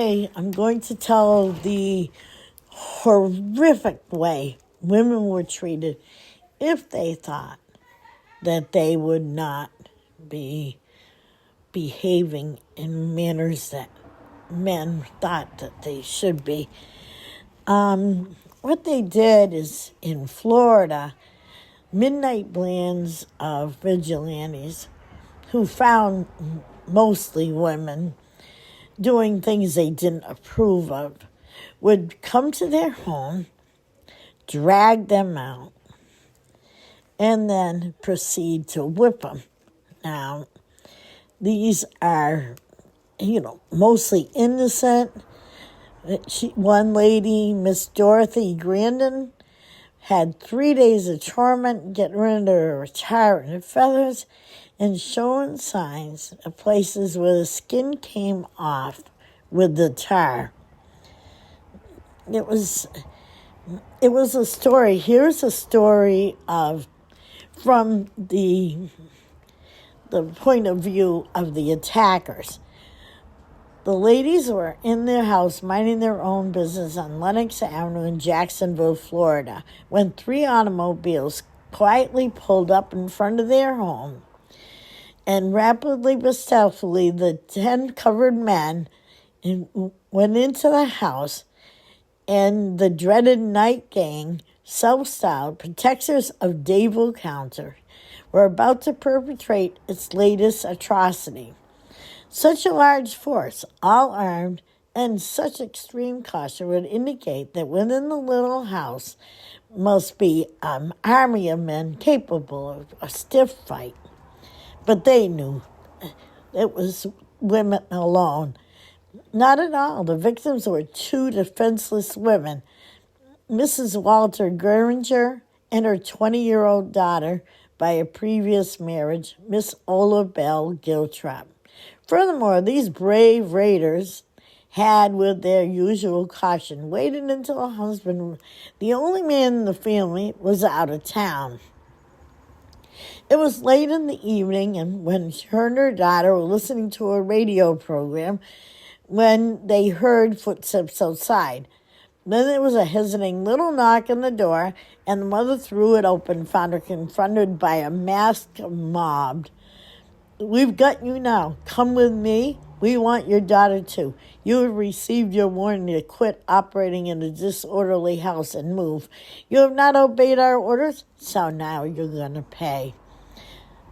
Today, I'm going to tell the horrific way women were treated if they thought that they would not be behaving in manners that men thought that they should be. What they did is in Florida, midnight bands of vigilantes who found mostly women doing things they didn't approve of would come to their home, drag them out, and then proceed to whip them. Now, these are, mostly innocent. One lady, Miss Dorothy Grandin, had 3 days of torment getting rid of her tar and feathers and showing signs of places where the skin came off with the tar. It was a story. Here's a story from the point of view of the attackers. The ladies were in their house minding their own business on Lenox Avenue in Jacksonville, Florida, when 3 automobiles quietly pulled up in front of their home. And rapidly but stealthily, the 10 covered men went into the house, and the dreaded night gang, self-styled protectors of Dable County, were about to perpetrate its latest atrocity. Such a large force, all armed, and such extreme caution would indicate that within the little house must be an army of men capable of a stiff fight. But they knew it was women alone. Not at all. The victims were 2 defenseless women, Mrs. Walter Geringer and her 20-year-old daughter by a previous marriage, Miss Ola Bell Giltrap. Furthermore, these brave raiders had, with their usual caution, waited until her husband, the only man in the family, was out of town. It was late in the evening, and when her and her daughter were listening to a radio program, when they heard footsteps outside. Then there was a hesitating little knock on the door, and the mother threw it open, found her confronted by a masked mob. "We've got you now. Come with me. We want your daughter too. You have received your warning to quit operating in a disorderly house and move. You have not obeyed our orders, so now you're going to pay."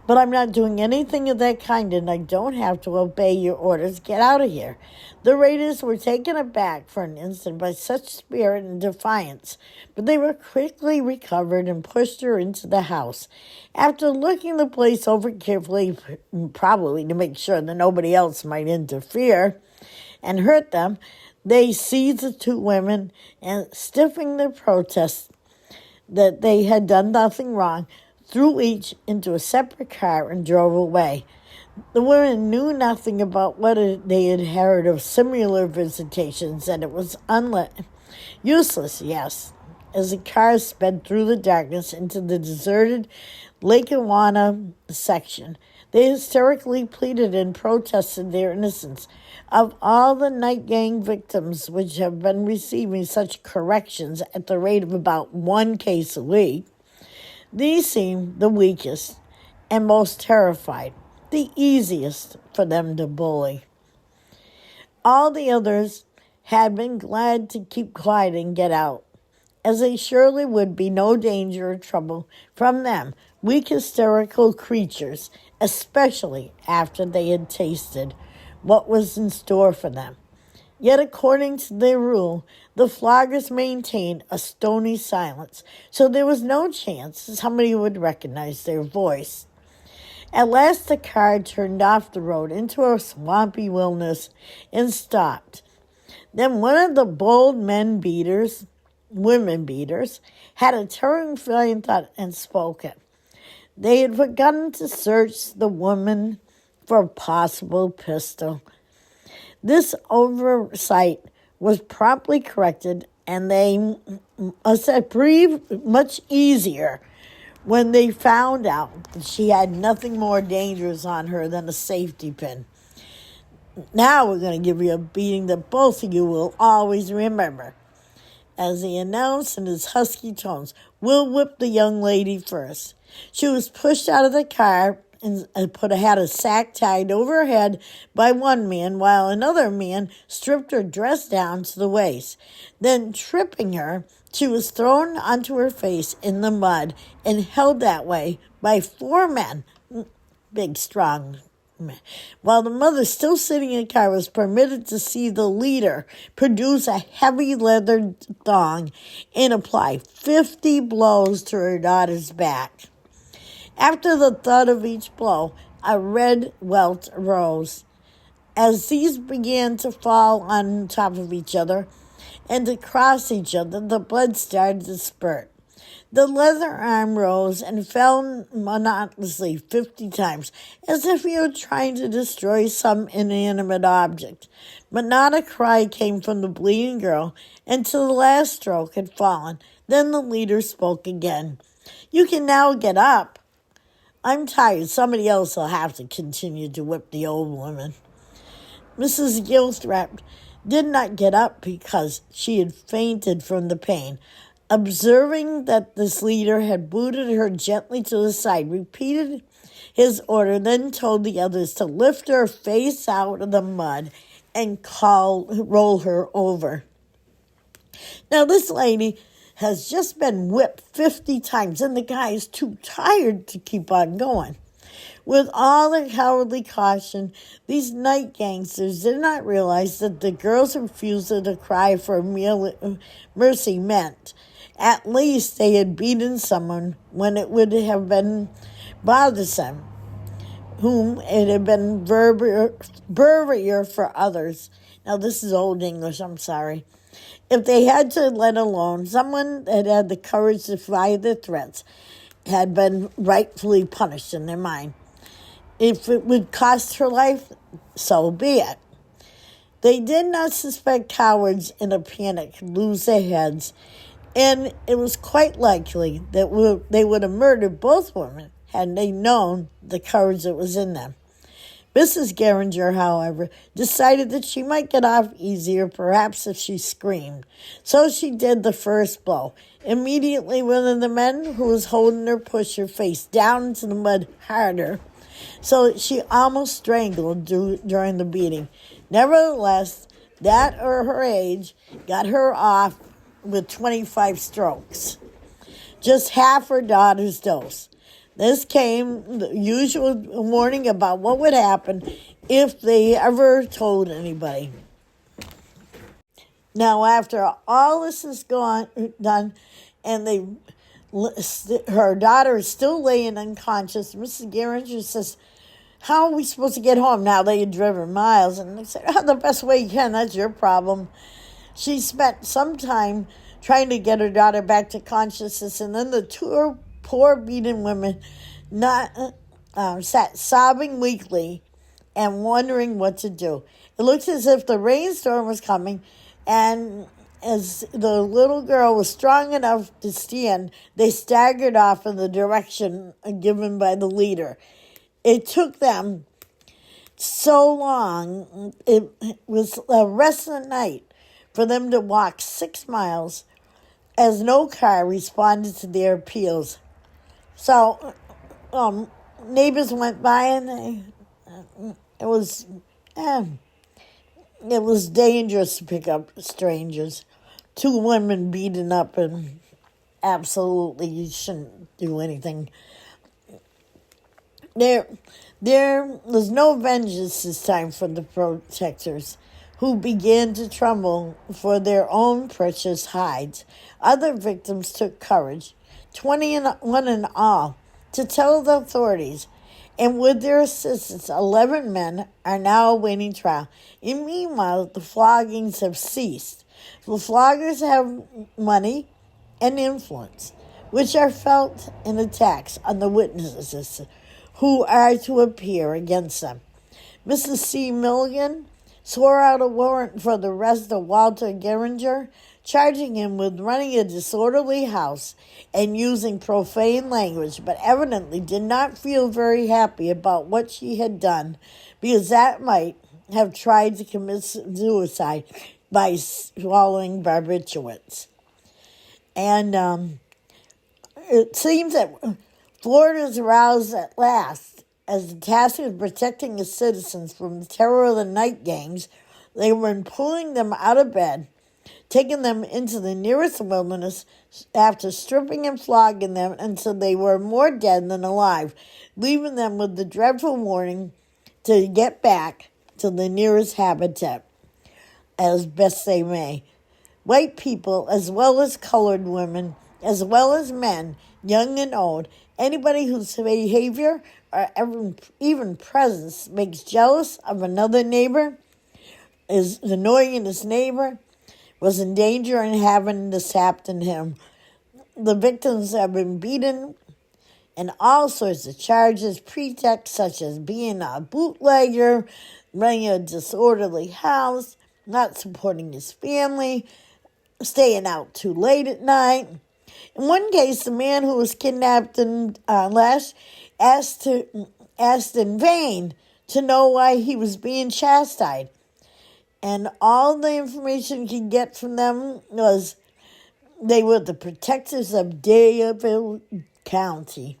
"But I'm not doing anything of that kind, and I don't have to obey your orders. Get out of here." The raiders were taken aback for an instant by such spirit and defiance, but they were quickly recovered and pushed her into the house. After looking the place over carefully, probably to make sure that nobody else might interfere and hurt them, they seized the 2 women and, stiffing their protest that they had done nothing wrong, threw each into a separate car and drove away. The women knew nothing about what they had heard of similar visitations, and it was useless, yes. As the cars sped through the darkness into the deserted Lackawanna section, they hysterically pleaded and protested their innocence. Of all the night gang victims which have been receiving such corrections at the rate of about 1 case a week, these seemed the weakest and most terrified, the easiest for them to bully. All the others had been glad to keep quiet and get out, as they surely would be no danger or trouble from them, weak hysterical creatures, especially after they had tasted what was in store for them. Yet, according to their rule, the floggers maintained a stony silence, so there was no chance somebody would recognize their voice. At last the car turned off the road into a swampy wilderness and stopped. Then one of the bold women beaters, had a terrifying thought and spoke it. They had begun to search the woman for a possible pistol. This oversight was promptly corrected, and they must have breathed much easier when they found out that she had nothing more dangerous on her than a safety pin. Now we're going to give you a beating that both of you will always remember. As he announced in his husky tones, "We'll whip the young lady first." She was pushed out of the car and had a sack tied over her head by one man, while another man stripped her dress down to the waist. Then, tripping her, she was thrown onto her face in the mud and held that way by 4 men, big, strong men. While the mother, still sitting in the car, was permitted to see the leader produce a heavy leather thong and apply 50 blows to her daughter's back. After the thud of each blow, a red welt arose. As these began to fall on top of each other and to cross each other, the blood started to spurt. The leather arm rose and fell monotonously 50 times, as if he were trying to destroy some inanimate object. But not a cry came from the bleeding girl until the last stroke had fallen. Then the leader spoke again. "You can now get up. I'm tired. Somebody else will have to continue to whip the old woman." Mrs. Gilstrap did not get up because she had fainted from the pain. Observing that this leader had booted her gently to the side, repeated his order, then told the others to lift her face out of the mud and roll her over. Now, this lady has just been whipped 50 times, and the guy is too tired to keep on going. With all their cowardly caution, these night gangsters did not realize that the girl's refusal to cry for mercy meant at least they had beaten someone when it would have been bothersome, whom it had been burrier for others. Now, this is Old English, I'm sorry. If they had to let alone, someone that had the courage to defy their threats had been rightfully punished in their mind. If it would cost her life, so be it. They did not suspect cowards in a panic could lose their heads, and it was quite likely that they would have murdered both women had they known the courage that was in them. Mrs. Geringer, however, decided that she might get off easier, perhaps if she screamed. So she did the first blow. Immediately, one of the men who was holding her pushed her face down into the mud harder, so that she almost strangled during the beating. Nevertheless, that or her age got her off with 25 strokes, just half her daughter's dose. This came the usual warning about what would happen if they ever told anybody. Now, after all this is done, and her daughter is still laying unconscious, Mrs. Geringer says, "How are we supposed to get home now that you've driven miles?" And they said, "The best way you can, that's your problem." She spent some time trying to get her daughter back to consciousness, and then the two poor beaten women sat sobbing weakly and wondering what to do. It looked as if the rainstorm was coming, and as the little girl was strong enough to stand, they staggered off in the direction given by the leader. It took them so long, it was the rest of the night, for them to walk 6 miles, as no car responded to their appeals. So neighbors went by, and it was dangerous to pick up strangers. 2 women beaten up, and absolutely you shouldn't do anything. There was no vengeance this time for the protectors, who began to tremble for their own precious hides. Other victims took courage, 21 in all, to tell the authorities, and with their assistance, 11 men are now awaiting trial. And meanwhile, the floggings have ceased. The floggers have money and influence, which are felt in attacks on the witnesses who are to appear against them. Mrs. C. Milligan swore out a warrant for the arrest of Walter Geringer, charging him with running a disorderly house and using profane language, but evidently did not feel very happy about what she had done, because that might have tried to commit suicide by swallowing barbiturates. And it seems that Florida is aroused at last. As the task of protecting its citizens from the terror of the night gangs, they were pulling them out of bed, taking them into the nearest wilderness after stripping and flogging them until they were more dead than alive, leaving them with the dreadful warning to get back to the nearest habitat as best they may. White people, as well as colored women, as well as men, young and old, anybody whose behavior or even presence makes jealous of another neighbor, is annoying his neighbor, was in danger and having this happen to him. The victims have been beaten and all sorts of charges, pretexts such as being a bootlegger, running a disorderly house, not supporting his family, staying out too late at night. In one case, the man who was kidnapped and lashed asked in vain to know why he was being chastised. And all the information he could get from them was they were the protectors of Dayville County,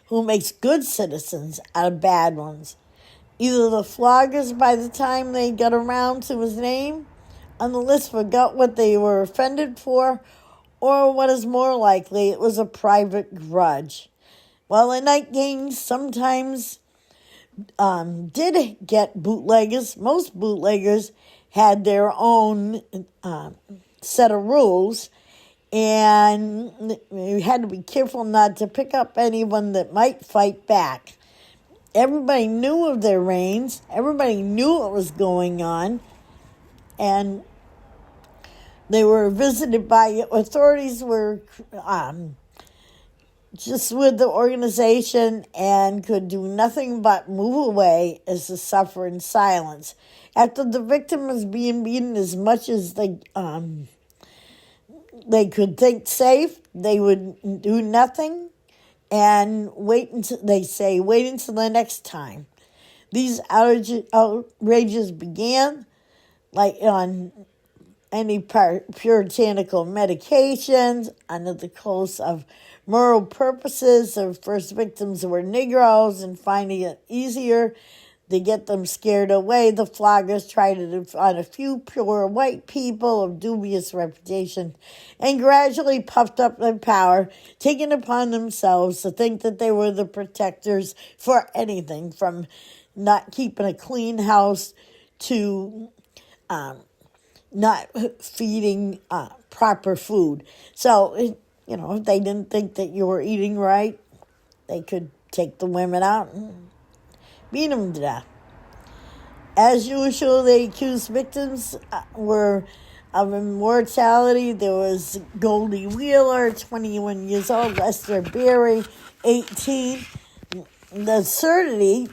who makes good citizens out of bad ones. Either the floggers, by the time they got around to his name on the list, forgot what they were offended for, or what is more likely, it was a private grudge. While the night gangs sometimes did get bootleggers, most bootleggers had their own set of rules, and you had to be careful not to pick up anyone that might fight back. Everybody knew of their reigns. Everybody knew what was going on, and they were visited by authorities were just with the organization and could do nothing but move away as to suffer in silence. After the victim was being beaten as much as they could think safe, they would do nothing and wait until the next time. These outrages began like on any puritanical medications under the close of moral purposes. The first victims were Negroes, and finding it easier to get them scared away, the floggers tried it on a few pure white people of dubious reputation and gradually puffed up their power, taking upon themselves to think that they were the protectors for anything from not keeping a clean house to not feeding proper food. So, if they didn't think that you were eating right, they could take the women out and beat them to death. As usual, the accused victims were of immortality. There was Goldie Wheeler, 21 years old, Lester Berry, 18. The absurdity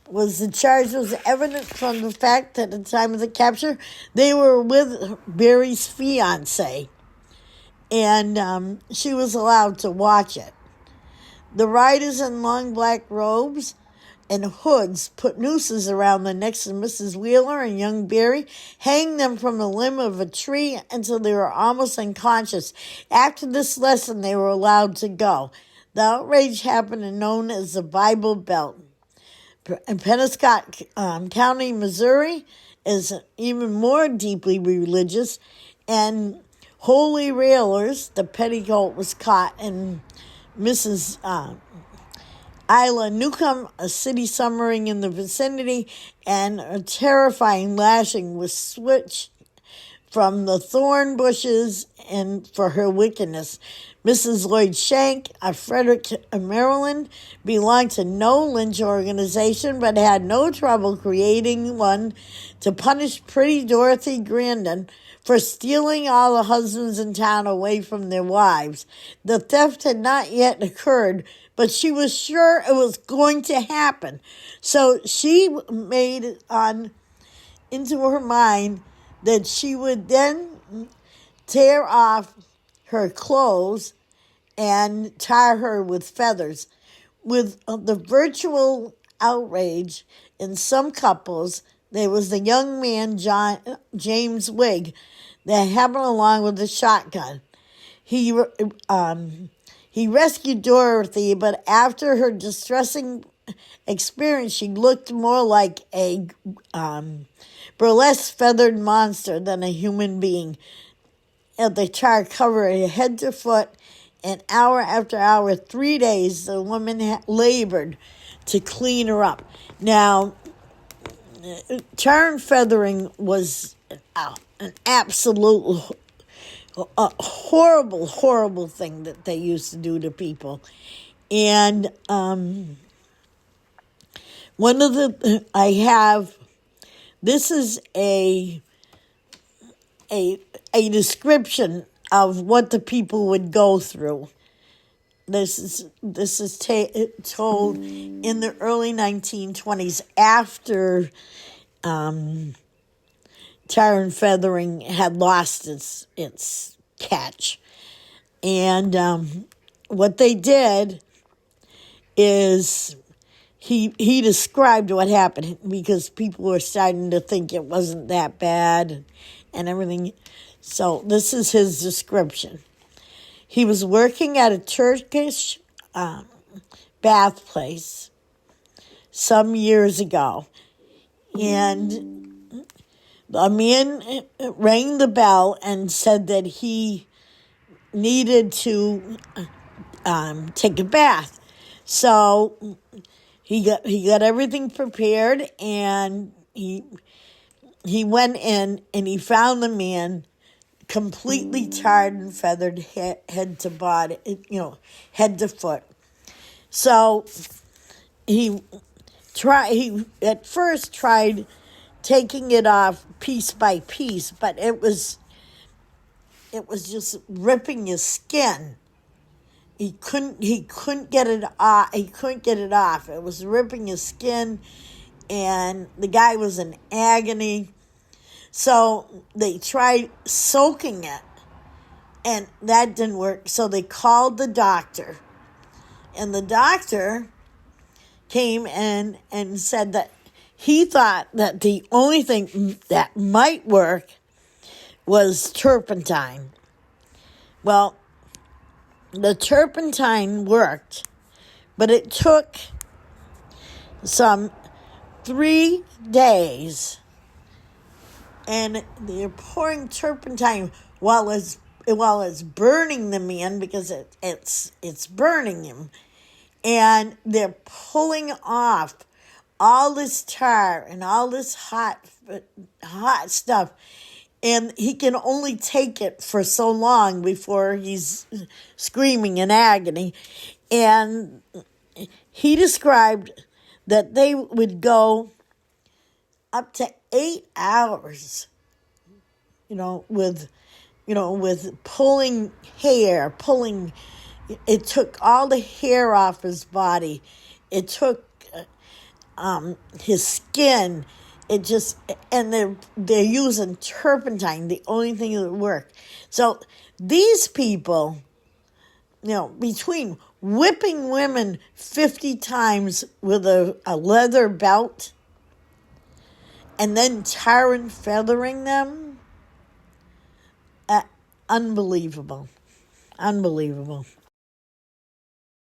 was the charge was evident from the fact that at the time of the capture, they were with Berry's fiance, and she was allowed to watch it. The riders in long black robes and hoods put nooses around the necks of Mrs. Wheeler and young Berry, hanged them from the limb of a tree until they were almost unconscious. After this lesson, they were allowed to go. The outrage happened in known as the Bible Belt. In Penobscot County, Missouri, is even more deeply religious, and holy railers, the petticoat was caught in Mrs. Isla Newcomb, a city summering in the vicinity, and a terrifying lashing was switched from the thorn bushes and for her wickedness. Mrs. Lloyd Shank of Frederick, Maryland, belonged to no lynch organization, but had no trouble creating one to punish pretty Dorothy Grandin for stealing all the husbands in town away from their wives. The theft had not yet occurred, but she was sure it was going to happen. So she made it into her mind that she would then tear off her clothes and tar her with feathers. With the virtual outrage in some couples, there was the young man, James Wigg, that happened along with a shotgun. He rescued Dorothy, but after her distressing experience, she looked more like a burlesque feathered monster than a human being. And the tar covered her head to foot, and hour after hour, 3 days, the woman labored to clean her up. Now, tar and feathering was an absolute horrible, horrible thing that they used to do to people. And this is a description of what the people would go through. This is told in the early 1920s after tar and feathering had lost its catch. And what they did is he described what happened, because people were starting to think it wasn't that bad and everything. So this is his description. He was working at a Turkish bath place some years ago, and a man rang the bell and said that he needed to take a bath. So he got everything prepared, and he went in and he found the man completely tarred and feathered, head to body, head to foot. So he at first tried taking it off piece by piece, but it was just ripping his skin. He couldn't get it off. He couldn't get it off. It was ripping his skin, and the guy was in agony. So they tried soaking it, and that didn't work. So they called the doctor, and the doctor came in and said that he thought that the only thing that might work was turpentine. Well, the turpentine worked, but it took some 3 days. And they're pouring turpentine while it's burning the man, because it's burning him, and they're pulling off all this tar and all this hot stuff, and he can only take it for so long before he's screaming in agony. And he described that they would go up to 8 hours, with pulling hair, it took all the hair off his body. It took his skin. And they're using turpentine, the only thing that would work. So these people, between whipping women 50 times with a leather belt, and then tar and feathering them, unbelievable.